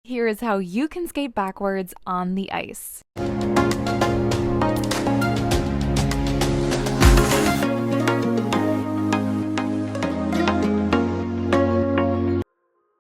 Here is how you can skate backwards on the ice.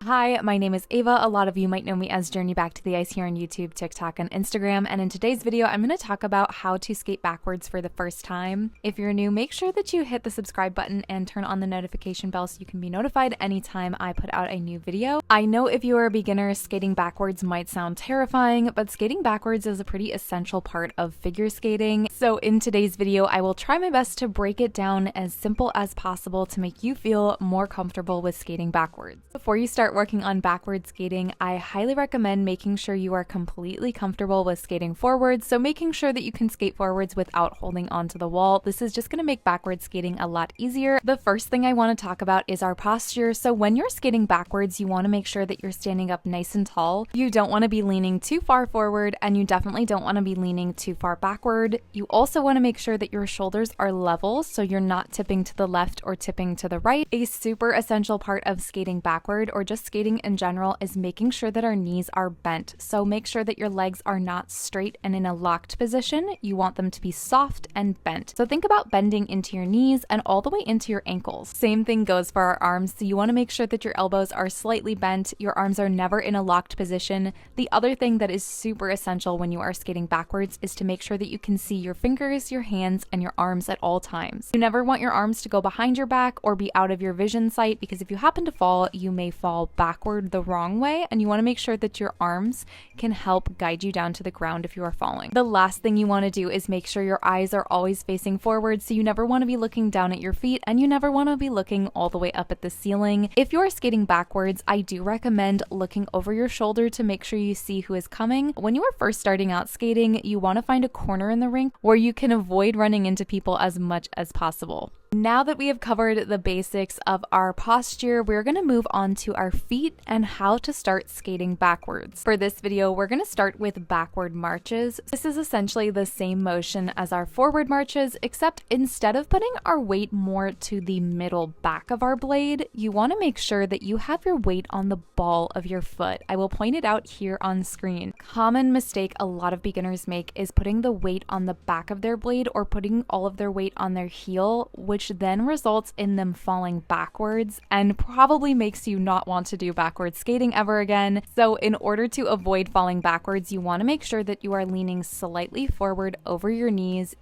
Hi, my name is Ava. A lot of you might know me as Journey Back to the Ice here on YouTube, TikTok, and Instagram. And in today's video, I'm going to talk about how to skate backwards for the first time. If you're new, make sure that you hit the subscribe button and turn on the notification bell so you can be notified anytime I put out a new video. I know if you are a beginner, skating backwards might sound terrifying, but skating backwards is a pretty essential part of figure skating. So in today's video, I will try my best to break it down as simple as possible to make you feel more comfortable with skating backwards. Before you start working on backward skating, I highly recommend making sure you are completely comfortable with skating forwards. So making sure that you can skate forwards without holding onto the wall. This is just going to make backward skating a lot easier. The first thing I want to talk about is our posture. So when you're skating backwards, you want to make sure that you're standing up nice and tall. You don't want to be leaning too far forward, and you definitely don't want to be leaning too far backward. You also want to make sure that your shoulders are level so you're not tipping to the left or tipping to the right. A super essential part of skating backward, or just skating in general, is making sure that our knees are bent. So make sure that your legs are not straight and in a locked position. You want them to be soft and bent. So think about bending into your knees and all the way into your ankles. Same thing goes for our arms. So you want to make sure that your elbows are slightly bent. Your arms are never in a locked position. The other thing that is super essential when you are skating backwards is to make sure that you can see your fingers, your hands, and your arms at all times. You never want your arms to go behind your back or be out of your vision sight, because if you happen to fall, you may fall backward the wrong way, and you want to make sure that your arms can help guide you down to the ground if you are falling. The last thing you want to do is make sure your eyes are always facing forward, so you never want to be looking down at your feet, and you never want to be looking all the way up at the ceiling. If you are skating backwards, I do recommend looking over your shoulder to make sure you see who is coming. When you are first starting out skating, you want to find a corner in the rink where you can avoid running into people as much as possible. Now that we have covered the basics of our posture, we're going to move on to our feet and how to start skating backwards. For this video, we're going to start with backward marches. This is essentially the same motion as our forward marches, except instead of putting our weight more to the middle back of our blade, you want to make sure that you have your weight on the ball of your foot. I will point it out here on screen. Common mistake a lot of beginners make is putting the weight on the back of their blade or putting all of their weight on their heel, which then results in them falling backwards and probably makes you not want to do backward skating ever again. So in order to avoid falling backwards, you want to make sure that you are leaning slightly forward over your knees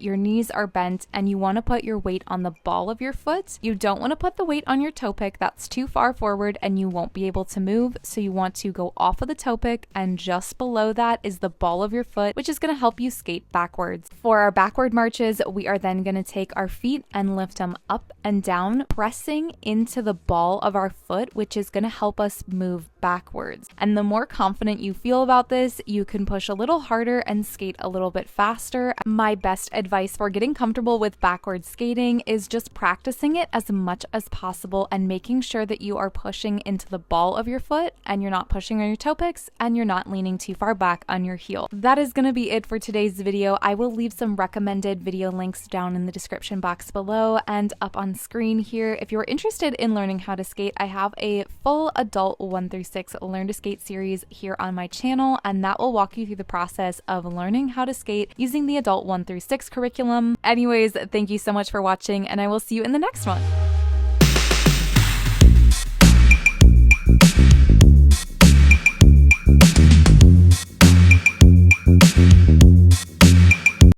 are bent, and you want to put your weight on the ball of your foot. You don't want to put the weight on your toe pick. That's too far forward and you won't be able to move. So you want to go off of the toe pick, and just below that is the ball of your foot, which is going to help you skate backwards. For our backward marches, we are then going to take our feet and lift them up and down, pressing into the ball of our foot, which is going to help us move backwards. And the more confident you feel about this, you can push a little harder and skate a little bit faster. My best advice for getting comfortable with backward skating is just practicing it as much as possible and making sure that you are pushing into the ball of your foot and you're not pushing on your toe picks and you're not leaning too far back on your heel. That is going to be it for today's video. I will leave some recommended video links down in the description box below and up on screen here. If you're interested in learning how to skate, I have a full adult 1 through 6 Learn to Skate series here on my channel, and that will walk you through the process of learning how to skate using the adult 1 through 6 curriculum. Anyways, thank you so much for watching, and I will see you in the next one.